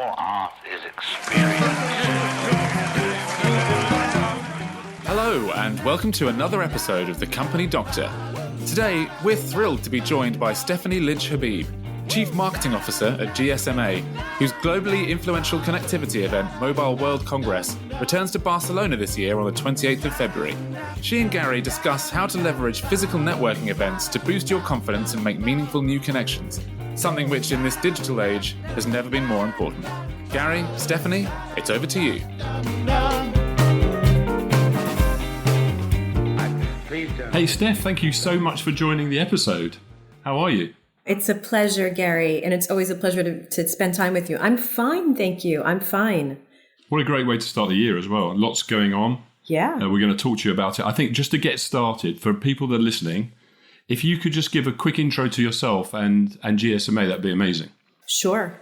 All art is experience. Hello, and welcome to another episode of The Company Doctor. Today, we're thrilled to be joined by Stephanie Lynch-Habib, Chief Marketing Officer at GSMA, whose globally influential connectivity event, Mobile World Congress, returns to Barcelona this year on the 28th of February. She and Gary discuss how to leverage physical networking events to boost your confidence and make meaningful new connections, something which in this digital age has never been more important. Gary, Stephanie, it's over to you. Hey Steph, thank you so much for joining the episode. How are you? It's a pleasure, Gary, and it's always a pleasure to spend time with you. I'm fine, thank you. I'm fine. What a great way to start the year as well. Lots going on. Yeah. We're going to talk to you about it. I think just to get started, for people that are listening, if you could just give a quick intro to yourself and GSMA, that'd be amazing. Sure.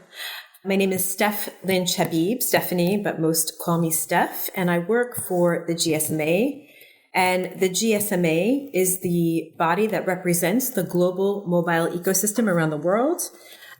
My name is Steph Lynch-Habib, Stephanie, but most call me Steph, and I work for the GSMA. And the GSMA is the body that represents the global mobile ecosystem around the world.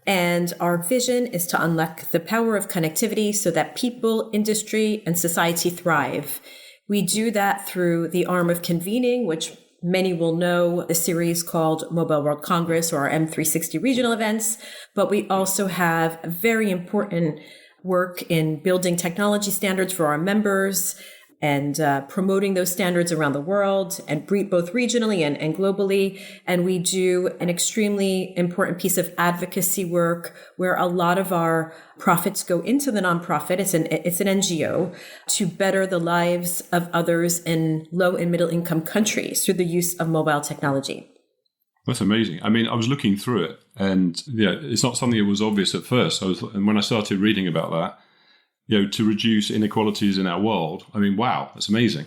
And our vision is to unlock the power of connectivity so that people, industry, and society thrive. We do that through the arm of convening, which many will know, the series called Mobile World Congress or our M360 regional events. But we also have very important work in building technology standards for our members, and promoting those standards around the world and both regionally and globally. And we do an extremely important piece of advocacy work where a lot of our profits go into the nonprofit. It's an NGO to better the lives of others in low and middle income countries through the use of mobile technology. That's amazing. I mean, I was looking through it and it's not something that was obvious at first. And when I started reading about that, to reduce inequalities in our world. I mean, wow, that's amazing.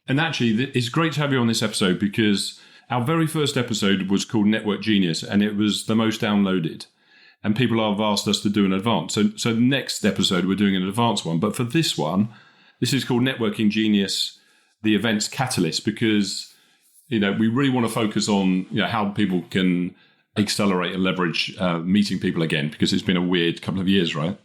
And actually, it's great to have you on this episode because our very first episode was called Network Genius and it was the most downloaded. And people have asked us to do an advance. So the next episode, we're doing an advanced one. But for this one, this is called Networking Genius, the event's catalyst, because, we really want to focus on how people can accelerate and leverage meeting people again, because it's been a weird couple of years, right?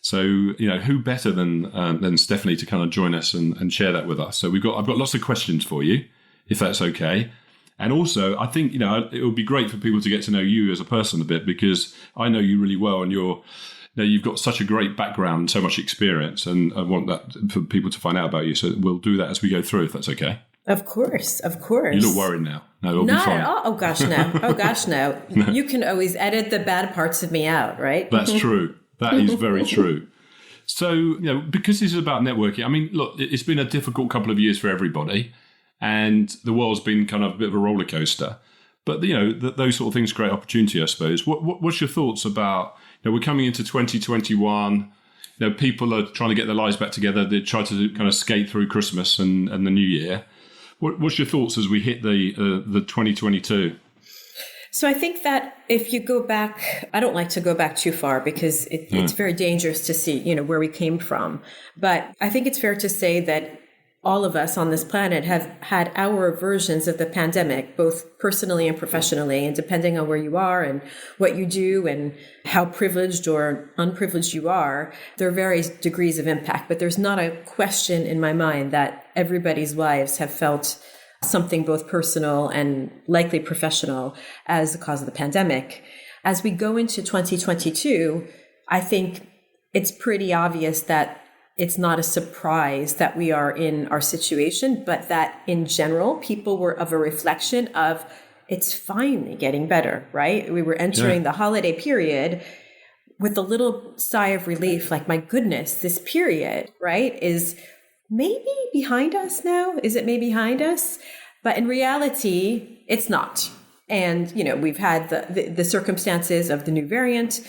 So, who better than Stephanie to kind of join us and share that with us? So I've got lots of questions for you, if that's okay. And also, I think, it would be great for people to get to know you as a person a bit, because I know you really well and you've got such a great background and so much experience, and I want that for people to find out about you. So we'll do that as we go through, if that's okay. Of course. You look worried now. No, it'll be fine. Not at all. Oh, gosh, no. No. You can always edit the bad parts of me out, right? That's true. That is very true. So, because this is about networking, I mean, look, it's been a difficult couple of years for everybody and the world's been kind of a bit of a roller coaster. But, those sort of things create opportunity, I suppose. What's your thoughts about, we're coming into 2021, people are trying to get their lives back together. They try to kind of skate through Christmas and the New Year. What's your thoughts as we hit the 2022? So I think that if you go back, I don't like to go back too far because it's very dangerous to see, where we came from. But I think it's fair to say that all of us on this planet have had our versions of the pandemic, both personally and professionally, and depending on where you are and what you do and how privileged or unprivileged you are, there are various degrees of impact. But there's not a question in my mind that everybody's lives have felt something both personal and likely professional as the cause of the pandemic. As we go into 2022, I think it's pretty obvious that it's not a surprise that we are in our situation, but that in general, people were of a reflection of it's finally getting better, right? We were entering the holiday period with a little sigh of relief, like, my goodness, this period, right, is maybe behind us now? Is it maybe behind us? But in reality, it's not. And, we've had the circumstances of the new variant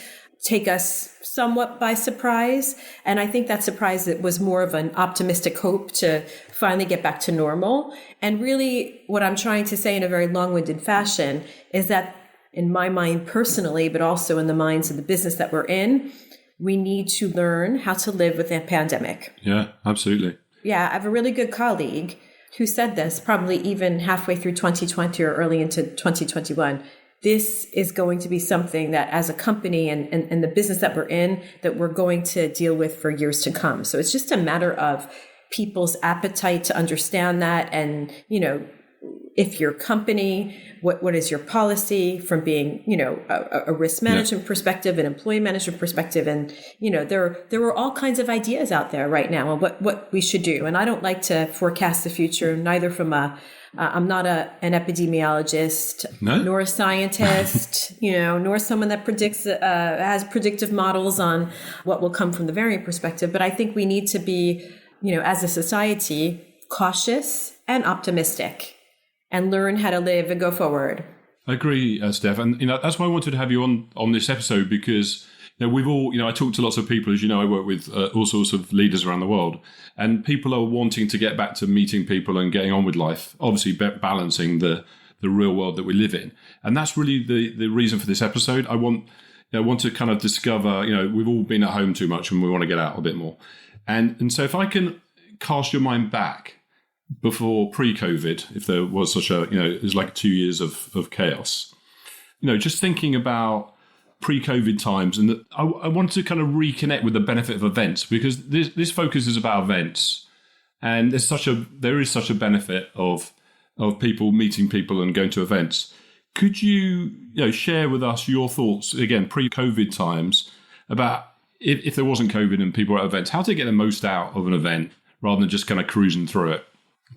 take us somewhat by surprise. And I think that surprise was more of an optimistic hope to finally get back to normal. And really what I'm trying to say in a very long-winded fashion is that in my mind personally, but also in the minds of the business that we're in, we need to learn how to live with the pandemic. Yeah, absolutely. Yeah, I have a really good colleague who said this probably even halfway through 2020 or early into 2021. this is going to be something that as a company and the business that we're in, that we're going to deal with for years to come. So it's just a matter of people's appetite to understand that. And, if your company, what is your policy from being, a risk management perspective, an employee management perspective. And, there are all kinds of ideas out there right now on what we should do. And I don't like to forecast the future, neither from I'm not an epidemiologist, nor a scientist, nor someone that has predictive models on what will come from the variant perspective. But I think we need to be, as a society, cautious and optimistic and learn how to live and go forward. I agree, Steph. And, that's why I wanted to have you on this episode, because we've all, I talk to lots of people, as you know, I work with all sorts of leaders around the world, and people are wanting to get back to meeting people and getting on with life, obviously balancing the real world that we live in. And that's really the reason for this episode. I want to kind of discover, we've all been at home too much and we want to get out a bit more. And so if I can cast your mind back before pre-COVID, if there was such a, it was like 2 years of chaos, just thinking about pre-COVID times, and I wanted to kind of reconnect with the benefit of events, because this focus is about events, and there is such a benefit of people meeting people and going to events. Could you, share with us your thoughts, again, pre-COVID times, about if there wasn't COVID and people were at events, how to get the most out of an event rather than just kind of cruising through it,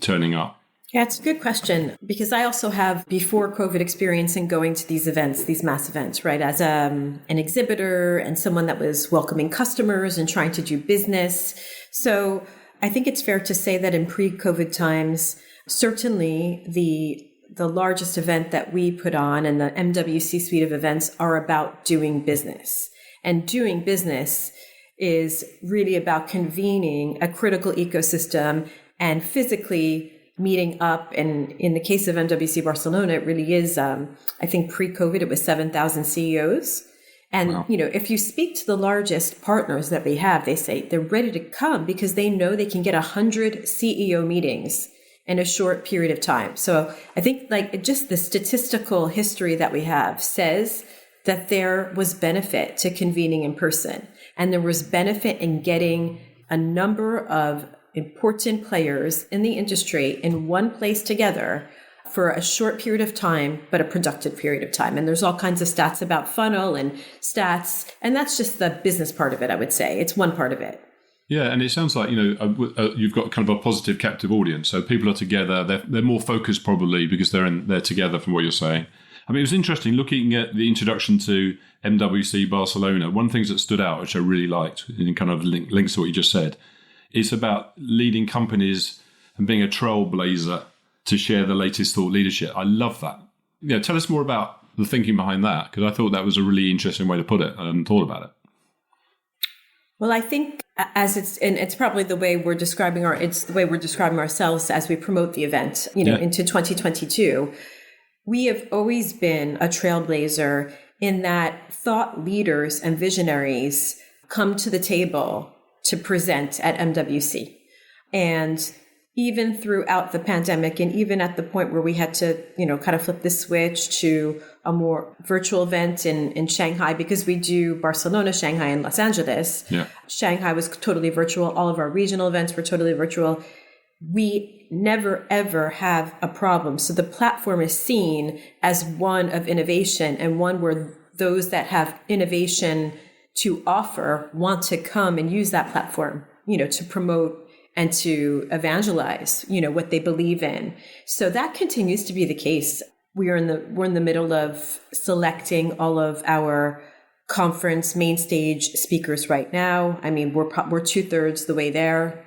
turning up? Yeah, it's a good question, because I also have before COVID experience in going to these events, these mass events, right? As an exhibitor and someone that was welcoming customers and trying to do business. So I think it's fair to say that in pre-COVID times, certainly the largest event that we put on and the MWC suite of events are about doing business. And doing business is really about convening a critical ecosystem and physically meeting up. And in the case of MWC Barcelona, it really is, I think pre-COVID, it was 7,000 CEOs. And, wow. If you speak to the largest partners that we have, they say they're ready to come because they know they can get 100 CEO meetings in a short period of time. So I think just the statistical history that we have says that there was benefit to convening in person. And there was benefit in getting a number of important players in the industry in one place together for a short period of time, but a productive period of time. And there's all kinds of stats about funnel and stats. And that's just the business part of it, I would say. It's one part of it. Yeah, and it sounds like, you've got kind of a positive captive audience. So people are together. They're more focused probably because they're together, from what you're saying. I mean, it was interesting looking at the introduction to MWC Barcelona. One of the things that stood out, which I really liked, and kind of links to what you just said, it's about leading companies and being a trailblazer to share the latest thought leadership. I love that. Tell us more about the thinking behind that, because I thought that was a really interesting way to put it. I hadn't thought about it. Well, I think it's probably the way we're describing ourselves as we promote the event, into 2022. We have always been a trailblazer in that thought leaders and visionaries come to the table to present at MWC. And even throughout the pandemic, and even at the point where we had to, kind of flip the switch to a more virtual event in Shanghai, because we do Barcelona, Shanghai, and Los Angeles. Yeah. Shanghai was totally virtual. All of our regional events were totally virtual. We never, ever have a problem. So the platform is seen as one of innovation, and one where those that have innovation to offer want to come and use that platform, to promote and to evangelize, what they believe in. So that continues to be the case. We're in the middle of selecting all of our conference main stage speakers right now. I mean, we're 2/3 the way there.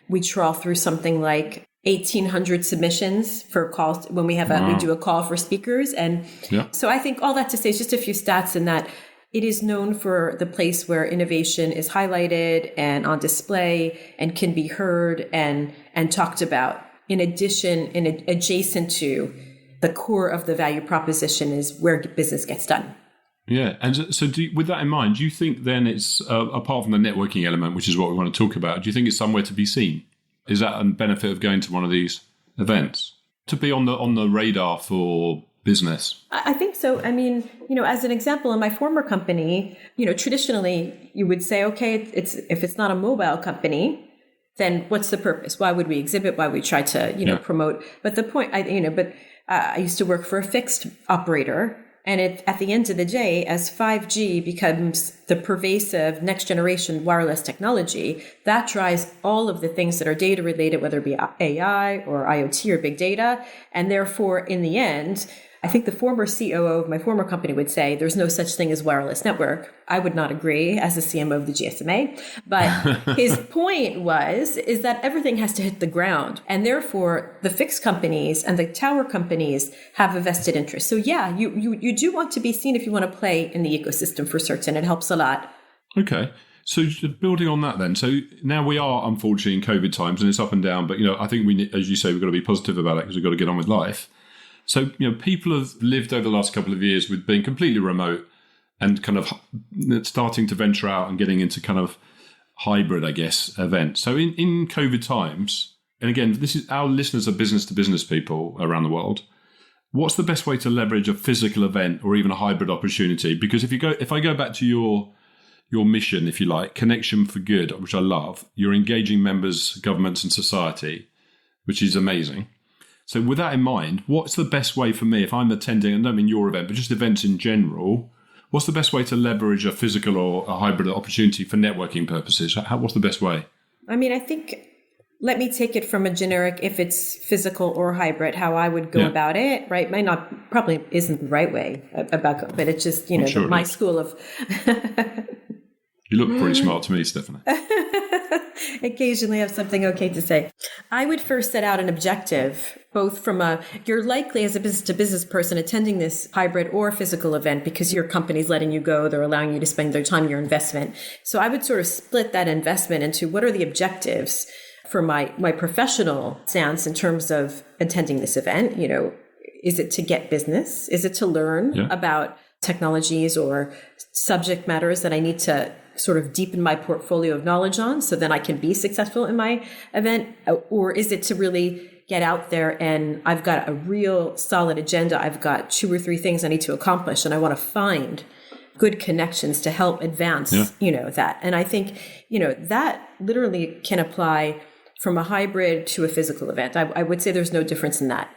We trawl through something like 1,800 submissions for calls when we do a call for speakers. And so I think all that to say is just a few stats in that it is known for the place where innovation is highlighted and on display and can be heard and talked about. In addition, adjacent to the core of the value proposition is where business gets done. Yeah. And so with that in mind, do you think then it's, apart from the networking element, which is what we want to talk about, do you think it's somewhere to be seen? Is that a benefit of going to one of these events? To be on the radar for business? I think so. I mean, as an example, in my former company, traditionally you would say, okay, if it's not a mobile company, then what's the purpose? Why would we exhibit? Why would we try to, promote? But the point, I used to work for a fixed operator. And at the end of the day, as 5G becomes the pervasive next generation wireless technology, that drives all of the things that are data related, whether it be AI or IoT or big data. And therefore, in the end, I think the former COO of my former company would say there's no such thing as wireless network. I would not agree as the CMO of the GSMA. But his point is that everything has to hit the ground. And therefore, the fixed companies and the tower companies have a vested interest. So yeah, you do want to be seen if you want to play in the ecosystem for certain. It helps a lot. Okay. So building on that then, so now we are unfortunately in COVID times and it's up and down. But, I think as you say, we've got to be positive about it because we've got to get on with life. So, people have lived over the last couple of years with being completely remote and kind of starting to venture out and getting into kind of hybrid, I guess, events. So in COVID times, and again, this is our listeners are business to business people around the world. What's the best way to leverage a physical event or even a hybrid opportunity? Because if I go back to your mission, if you like, connection for good, which I love, you're engaging members, governments and society, which is amazing. So with that in mind, what's the best way for me, if I'm attending, and I don't mean your event, but just events in general, what's the best way to leverage a physical or a hybrid opportunity for networking purposes? What's the best way? I mean, I think, let me take it from a generic, if it's physical or hybrid, how I would go about it, right? Probably isn't the right way about, but it's just, my school of... You look pretty smart to me, Stephanie. Occasionally have something okay to say. I would first set out an objective, both from you're likely as a business to business person attending this hybrid or physical event because your company's letting you go, they're allowing you to spend their time, your investment. So I would sort of split that investment into what are the objectives for my professional stance in terms of attending this event. Is it to get business? Is it to learn about technologies or subject matters that I need to sort of deepen my portfolio of knowledge on so then I can be successful in my event? Or is it to really get out there and I've got a real solid agenda. I've got 2 or 3 things I need to accomplish and I want to find good connections to help advance, that. And I think, that literally can apply from a hybrid to a physical event. I would say there's no difference in that.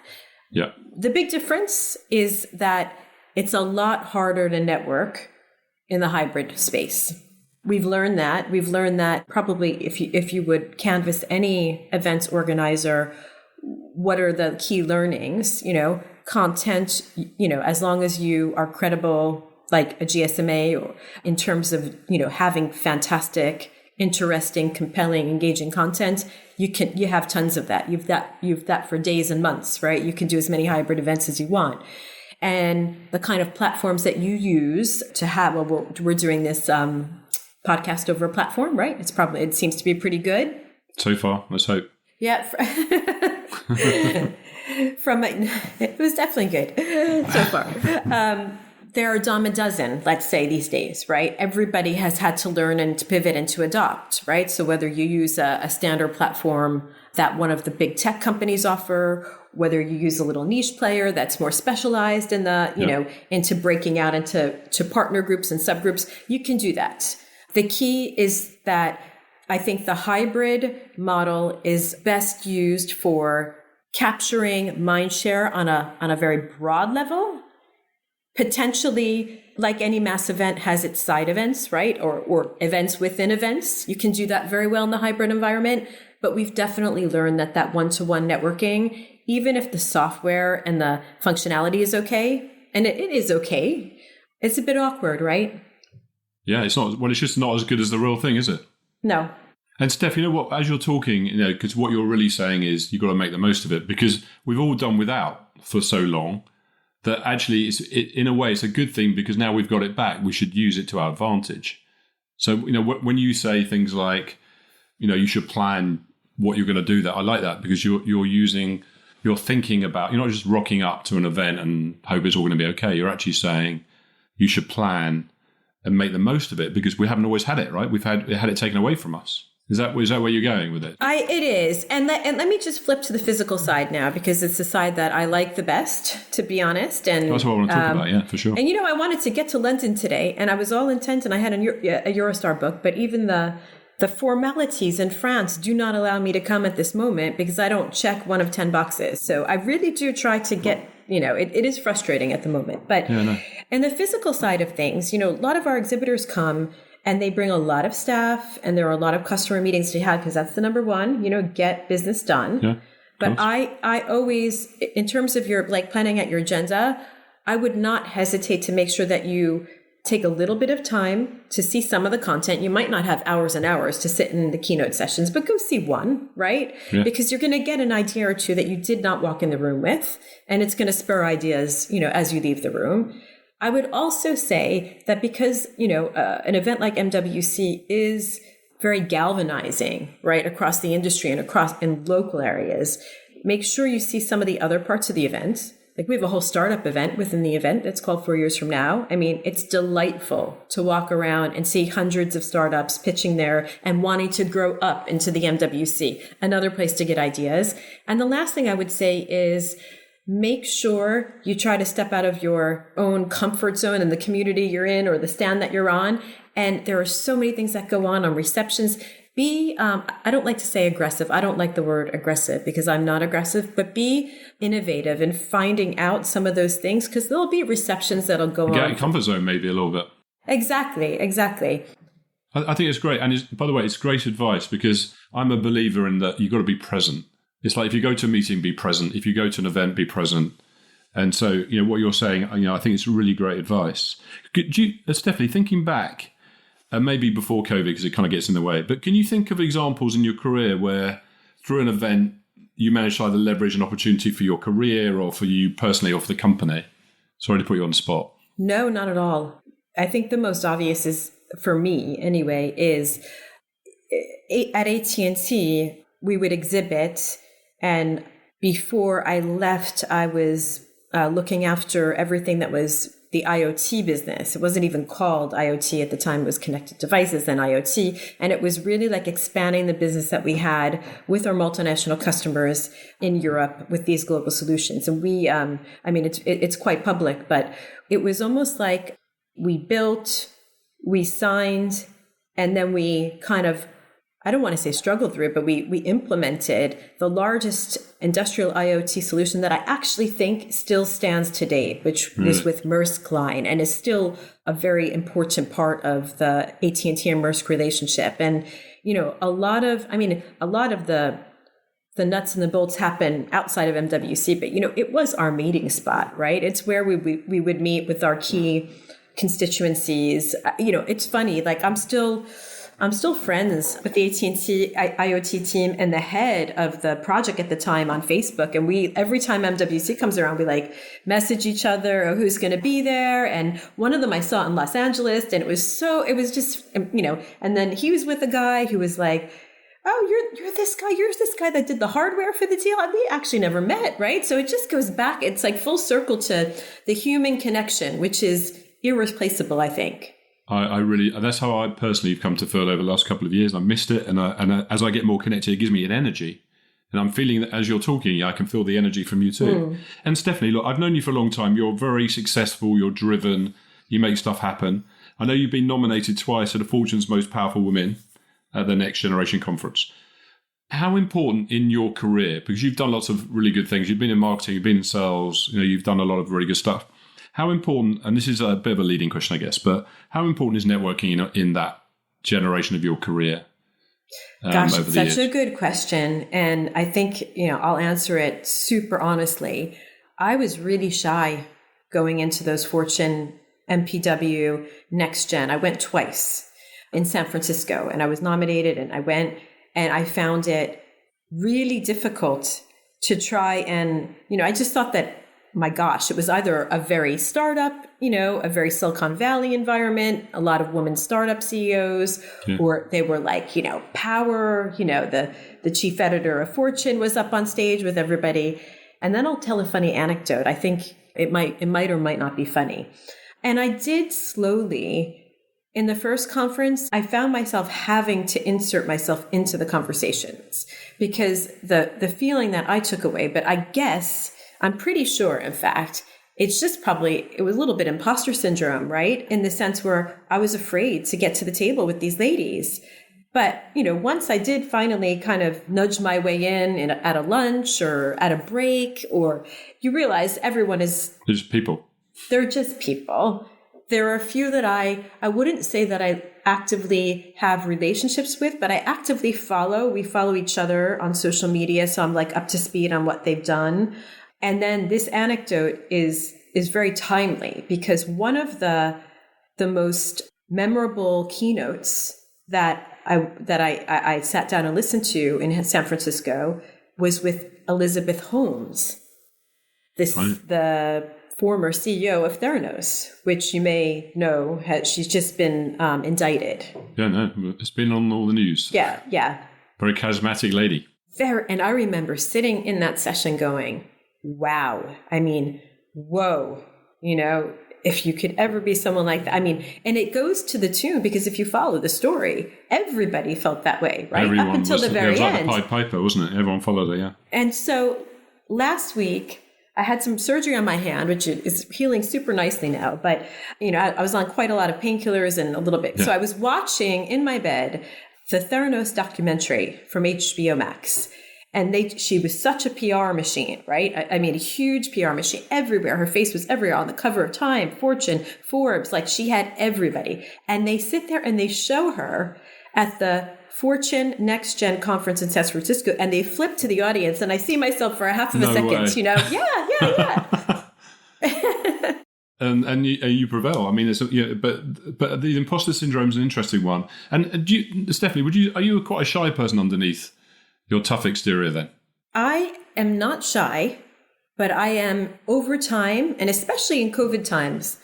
Yeah. The big difference is that it's a lot harder to network in the hybrid space. We've learned that probably if you would canvass any events organizer, what are the key learnings? Content, as long as you are credible, like a GSMA, or in terms of, having fantastic, interesting, compelling, engaging content, you have tons of that. You've that for days and months, right? You can do as many hybrid events as you want. And the kind of platforms that you use to have, we're doing this podcast over a platform, right? It seems to be pretty good. So far, let's hope. Yeah. It was definitely good so far. There are a dime a dozen, let's say, these days, right? Everybody has had to learn and to pivot and to adopt, right? So whether you use a standard platform that one of the big tech companies offer, whether you use a little niche player that's more specialized in the, into breaking out into partner groups and subgroups, you can do that. The key is that I think the hybrid model is best used for capturing mind share on a very broad level. Potentially, like any mass event has its side events, right? Or events within events. You can do that very well in the hybrid environment. But we've definitely learned that one-to-one networking, even if the software and the functionality is okay, and it is okay, it's a bit awkward, right? Yeah, it's not. Well, it's just not as good as the real thing, is it? No. And Steph, you know what? As you're talking, because what you're really saying is you've got to make the most of it, because we've all done without for so long that actually, in a way, it's a good thing because now we've got it back. We should use it to our advantage. So, when you say things like, you should plan what you're going to do, that I like that because you're thinking about, you're not just rocking up to an event and hope it's all going to be okay. You're actually saying you should plan and make the most of it because we haven't always had it, right? We've had it taken away from us. Is that where you're going with it? It is. And let me just flip to the physical side now, because it's the side that I like the best, to be honest. And that's what I want to talk about, yeah, for sure. And, I wanted to get to London today, and I was all intent, and I had a Eurostar book, but even the formalities in France do not allow me to come at this moment because I don't check one of 10 boxes. So I really do try to get, it is frustrating at the moment. But in the physical side of things, a lot of our exhibitors come and they bring a lot of staff, and there are a lot of customer meetings to have because that's the number one, get business done. Yeah, but I always, in terms of your planning out your agenda, I would not hesitate to make sure that you take a little bit of time to see some of the content. You might not have hours and hours to sit in the keynote sessions, but go see one, right? Yeah. Because you're going to get an idea or two that you did not walk in the room with, and it's going to spur ideas, as you leave the room. I would also say that because, an event like MWC is very galvanizing, right, across the industry and in local areas, make sure you see some of the other parts of the event. Like we have a whole startup event within the event that's called 4 years from now. I mean, it's delightful to walk around and see hundreds of startups pitching there and wanting to grow up into the MWC, another place to get ideas. And the last thing I would say is make sure you try to step out of your own comfort zone in the community you're in or the stand that you're on. And there are so many things that go on receptions. Be, I don't like to say aggressive. I don't like the word aggressive because I'm not aggressive, but be innovative in finding out some of those things because there'll be receptions that'll go on. Get out of your comfort zone maybe a little bit. Exactly. I think it's great. And by the way, it's great advice because I'm a believer in that you've got to be present. It's like if you go to a meeting, be present. If you go to an event, be present. And so, what you're saying, I think it's really great advice. Stephanie, thinking back, maybe before COVID, because it kind of gets in the way, but can you think of examples in your career where through an event, you managed to either leverage an opportunity for your career or for you personally or for the company? Sorry to put you on the spot. No, not at all. I think the most obvious is, for me anyway, is at AT&T, we would exhibit. And before I left, I was looking after everything that was the IoT business. It wasn't even called IoT at the time. It was connected devices, then IoT. And it was really like expanding the business that we had with our multinational customers in Europe with these global solutions. And we, it's quite public, but it was almost like we built, we signed, and then we kind of, I don't want to say struggled through it, but we implemented the largest industrial IoT solution that I actually think still stands today, which was with Maersk Line and is still a very important part of the AT&T and Maersk relationship. And, a lot of the nuts and the bolts happen outside of MWC, but, it was our meeting spot, right? It's where we would meet with our key constituencies. It's funny, like I'm still friends with the AT&T IoT team and the head of the project at the time on Facebook. And every time MWC comes around, we message each other, who's going to be there. And one of them I saw in Los Angeles, and it was just, and then he was with a guy who was like, oh, you're this guy that did the hardware for the deal. We actually never met, right? So it just goes back. It's like full circle to the human connection, which is irreplaceable, I think. I really, that's how I personally have come to feel over the last couple of years. I missed it. And as I get more connected, it gives me an energy. And I'm feeling that as you're talking, I can feel the energy from you too. And Stephanie, look, I've known you for a long time. You're very successful. You're driven. You make stuff happen. I know you've been nominated twice at the Fortune's Most Powerful Women at the Next Generation Conference. How important in your career, because you've done lots of really good things. You've been in marketing, you've been in sales, you've done a lot of really good stuff. How important, and this is a bit of a leading question, I guess, but how important is networking in that generation of your career? Gosh, over the such years? A good question. And I think, I'll answer it super honestly. I was really shy going into those Fortune MPW Next Gen. I went twice in San Francisco and I was nominated and I went and I found it really difficult to try and, I just thought that, my gosh, it was either a very startup, a very Silicon Valley environment, a lot of women startup CEOs, or they were like, power, the chief editor of Fortune was up on stage with everybody. And then I'll tell a funny anecdote. I think it might or might not be funny. And I did slowly In the first conference, I found myself having to insert myself into the conversations because the feeling that I took away, but I guess, I'm pretty sure, in fact, it was a little bit impostor syndrome, right? In the sense where I was afraid to get to the table with these ladies. But, once I did finally kind of nudge my way in at a lunch or at a break, or you realize everyone is... They're just people. They're just people. There are a few that I wouldn't say that I actively have relationships with, but I actively follow. We follow each other on social media, so I'm like up to speed on what they've done. And then this anecdote is very timely because one of the most memorable keynotes that I sat down and listened to in San Francisco was with Elizabeth Holmes, the former CEO of Theranos, which you may know, she's just been indicted. Yeah, no, it's been on all the news. Yeah. Very charismatic lady. And I remember sitting in that session going, wow, whoa, if you could ever be someone like that. And it goes to the tune because if you follow the story, everybody felt that way, right? Everyone up until the very end. It was like end. the Pied Piper, wasn't it? Everyone followed it, yeah. And so last week, I had some surgery on my hand, which is healing super nicely now. But, I was on quite a lot of painkillers and a little bit. Yeah. So I was watching in my bed the Theranos documentary from HBO Max. And she was such a PR machine, right? A huge PR machine everywhere. Her face was everywhere on the cover of Time, Fortune, Forbes. Like she had everybody. And they sit there and they show her at the Fortune Next Gen conference in San Francisco, and they flip to the audience, and I see myself for a half of a second, Yeah. and you prevail. But the imposter syndrome is an interesting one. And Stephanie, are you quite a shy person underneath your tough exterior then? I am not shy, but I am over time, and especially in COVID times,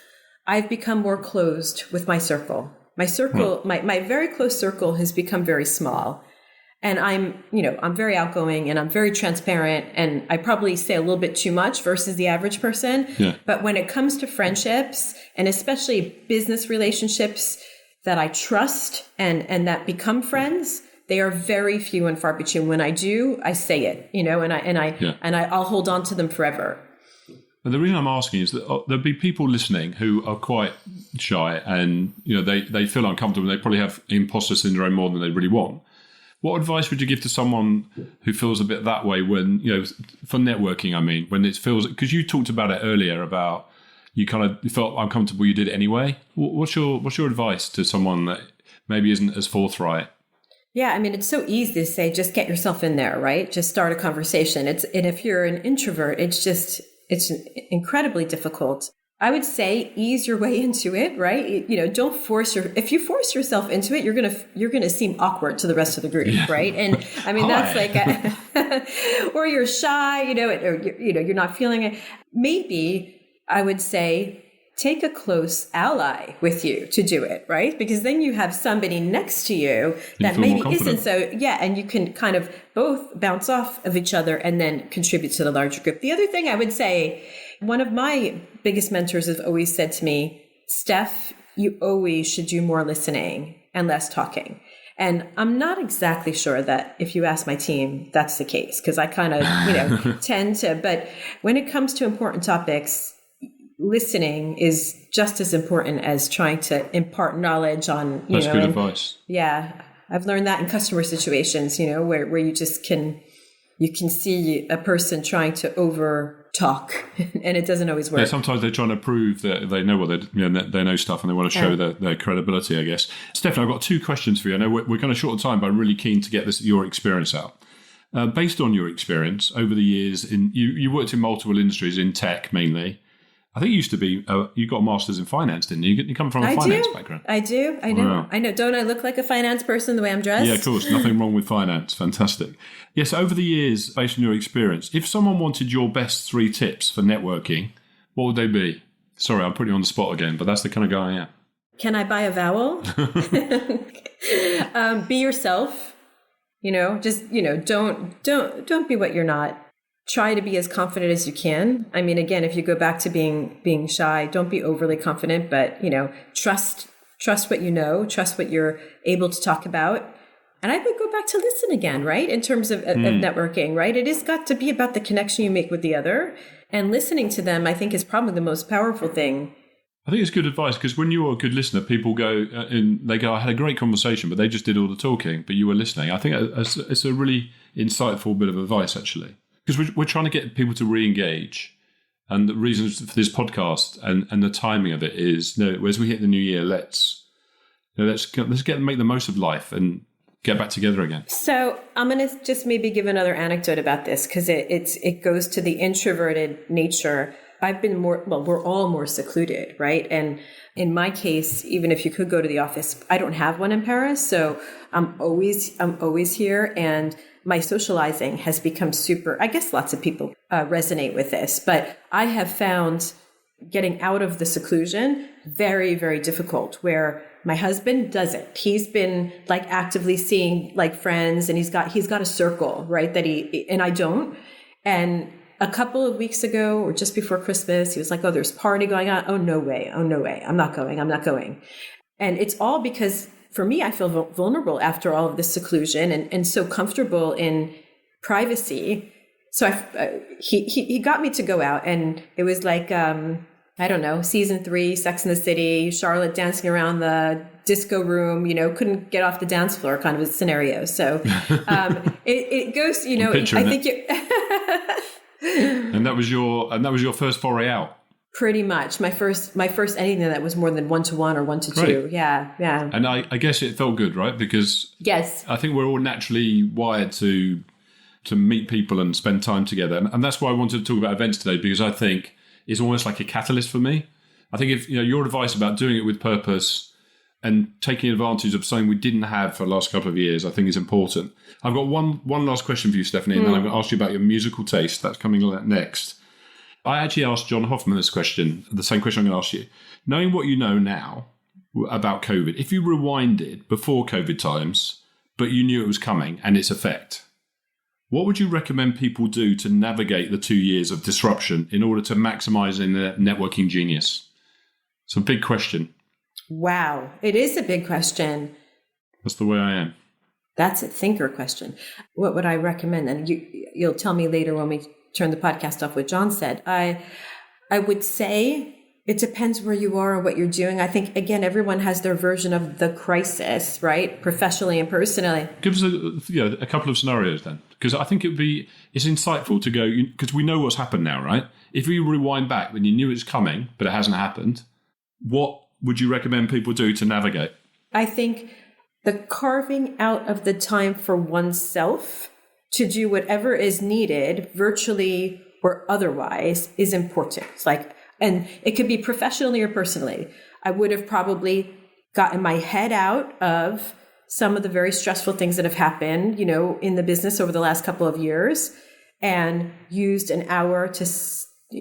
I've become more closed with my circle. My circle, my very close circle has become very small. And I'm very outgoing and I'm very transparent and I probably say a little bit too much versus the average person. Yeah. But when it comes to friendships and especially business relationships that I trust and that become friends, they are very few and far between. When I do, I say it, and I'll hold on to them forever. But the reason I'm asking is that there'll be people listening who are quite shy and they feel uncomfortable. They probably have imposter syndrome more than they really want. What advice would you give to someone who feels a bit that way when, for networking, when it feels, because you talked about it earlier about you felt uncomfortable, you did it anyway. What's your advice to someone that maybe isn't as forthright? Yeah, it's so easy to say, just get yourself in there, right? Just start a conversation. And if you're an introvert, it's incredibly difficult. I would say ease your way into it, right? Don't if you force yourself into it, you're gonna seem awkward to the rest of the group, right? And that's like, or you're shy, or you're not feeling it. Maybe I would say take a close ally with you to do it, right? Because then you have somebody next to you that maybe isn't so, and you can kind of both bounce off of each other and then contribute to the larger group. The other thing I would say, one of my biggest mentors has always said to me, Steph, you always should do more listening and less talking. And I'm not exactly sure that if you ask my team, that's the case, because I kind of, tend to, but when it comes to important topics, listening is just as important as trying to impart knowledge on, That's good advice. Yeah. I've learned that in customer situations, where you just you can see a person trying to over talk and it doesn't always work. Yeah, sometimes they're trying to prove that they know what they know stuff and they want to show their credibility, I guess. Stephanie, I've got two questions for you. I know we're kind of short of time, but I'm really keen to get your experience out. Based on your experience over the years, you worked in multiple industries, in tech mainly. I think you used to be, you got a master's in finance, didn't you? You come from a finance background. I do. I know. Wow. I know. Don't I look like a finance person the way I'm dressed? Yeah, of course. Nothing wrong with finance. Fantastic. Yes, over the years, based on your experience, if someone wanted your best 3 tips for networking, what would they be? Sorry, I'm putting you on the spot again, but that's the kind of guy I am. Can I buy a vowel? Be yourself. Don't be what you're not. Try to be as confident as you can. Again, if you go back to being shy, don't be overly confident, but, trust trust what you know, trust what you're able to talk about. And I would go back to listen again, right? In terms of networking, right? It has got to be about the connection you make with the other. And listening to them, I think, is probably the most powerful thing. I think it's good advice, because when you're a good listener, people go, I had a great conversation, but they just did all the talking, but you were listening. I think it's a really insightful bit of advice, actually. Because we're trying to get people to re-engage. And the reasons for this podcast and the timing of it is, as we hit the new year, let's make the most of life and get back together again. So I'm going to just maybe give another anecdote about this, because it goes to the introverted nature. I've been we're all more secluded, right? And in my case, even if you could go to the office, I don't have one in Paris. So I'm always here. And my socializing has become super, I guess lots of people resonate with this, but I have found getting out of the seclusion very, very difficult, where my husband doesn't. He's been like actively seeing like friends, and he's got a circle, right? And I don't. And a couple of weeks ago, or just before Christmas, he was like, "Oh, there's a party going on. Oh, no way. I'm not going. And it's all because for me, I feel vulnerable after all of this seclusion and so comfortable in privacy. So he got me to go out, and it was like, I don't know, season 3, Sex and the City, Charlotte dancing around the disco room, couldn't get off the dance floor kind of a scenario. So it goes, I think And that was your first foray out. Pretty much my first anything that was more than 1-to-1 or 1-to-2. Right. Yeah. And I guess it felt good, right? Because yes, I think we're all naturally wired to meet people and spend time together. And that's why I wanted to talk about events today, because I think it's almost like a catalyst for me. I think if your advice about doing it with purpose and taking advantage of something we didn't have for the last couple of years, I think is important. I've got one last question for you, Stephanie, and then I'm going to ask you about your musical taste. That's coming next. I actually asked John Hoffman this question, the same question I'm going to ask you. Knowing what you know now about COVID, if you rewinded before COVID times, but you knew it was coming and its effect, what would you recommend people do to navigate the 2 years of disruption in order to maximize their networking genius? It's a big question. Wow. It is a big question. That's the way I am. That's a thinker question. What would I recommend? And you'll tell me later when we turn the podcast off what John said. I would say it depends where you are or what you're doing. I think, again, everyone has their version of the crisis, right? Professionally and personally. Give us a couple of scenarios then, because I think it's insightful to go, because we know what's happened now, right? If you rewind back when you knew it was coming, but it hasn't happened, what would you recommend people do to navigate? I think the carving out of the time for oneself to do whatever is needed, virtually or otherwise, is important. And it could be professionally or personally. I would have probably gotten my head out of some of the very stressful things that have happened, in the business over the last couple of years, and used an hour to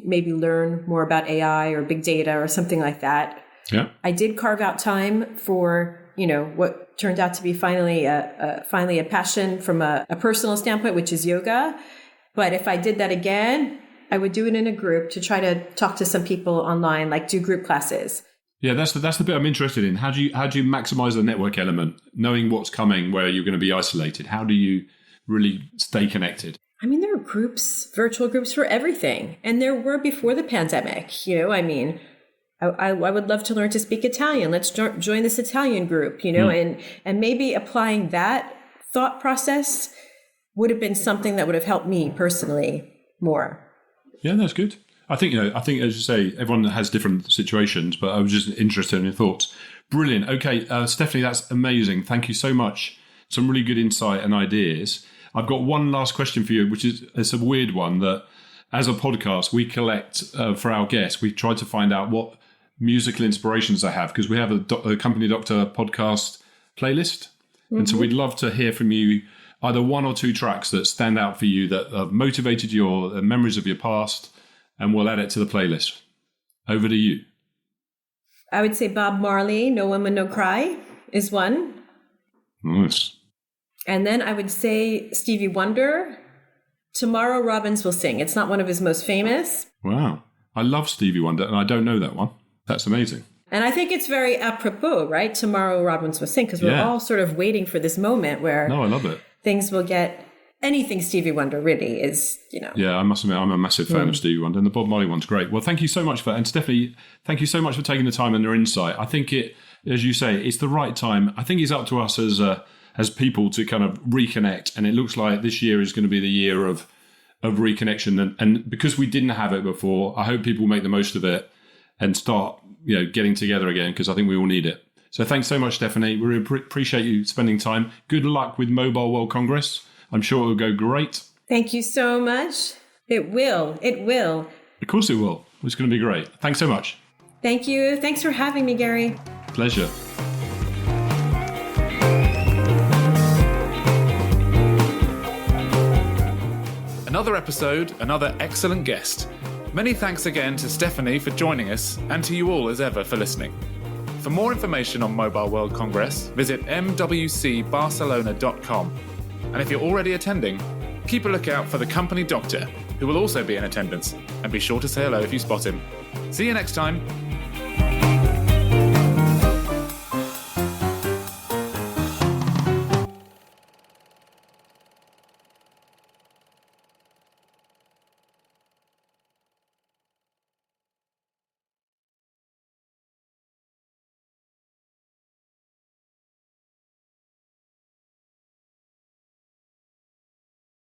maybe learn more about AI or big data or something like that. Yeah. I did carve out time for, what turned out to be finally a passion from a personal standpoint, which is yoga. But if I did that again, I would do it in a group to try to talk to some people online, like do group classes. Yeah, that's the bit I'm interested in. How do you maximize the network element, knowing what's coming, where you're going to be isolated? How do you really stay connected? I mean, there are groups, virtual groups for everything. And there were before the pandemic, I would love to learn to speak Italian. Let's join this Italian group, and maybe applying that thought process would have been something that would have helped me personally more. Yeah, that's good. I think, as you say, everyone has different situations, but I was just interested in your thoughts. Brilliant. Okay, Stephanie, that's amazing. Thank you so much. Some really good insight and ideas. I've got one last question for you, which it's a weird one that as a podcast, we collect for our guests. We try to find out what musical inspirations they have, because we have a Company Doctor podcast playlist. Mm-hmm. And so we'd love to hear from you either 1 or 2 tracks that stand out for you that have motivated your memories of your past, and we'll add it to the playlist. Over to you. I would say Bob Marley, No Woman, No Cry is one. Nice. And then I would say Stevie Wonder, Tomorrow Robins Will Sing. It's not one of his most famous. Wow. I love Stevie Wonder, and I don't know that one. That's amazing. And I think it's very apropos, right? Tomorrow Robins will sing, because we're all sort of waiting for this moment where No, I love it. things will get anything Stevie Wonder really is, Yeah, I must admit, I'm a massive fan of Stevie Wonder, and the Bob Marley one's great. Well, thank you so much for that. And Stephanie, thank you so much for taking the time and your insight. I think it, as you say, it's the right time. I think it's up to us as people to kind of reconnect. And it looks like this year is going to be the year of reconnection. And because we didn't have it before, I hope people make the most of it and start, getting together again, because I think we all need it. So thanks so much, Stephanie. We really appreciate you spending time. Good luck with Mobile World Congress. I'm sure it will go great. Thank you so much. It will. It will. Of course it will. It's going to be great. Thanks so much. Thank you. Thanks for having me, Gary. Pleasure. Another episode, another excellent guest. Many thanks again to Stephanie for joining us, and to you all as ever for listening. For more information on Mobile World Congress, visit mwcbarcelona.com. And if you're already attending, keep a lookout for the company doctor, who will also be in attendance, and be sure to say hello if you spot him. See you next time.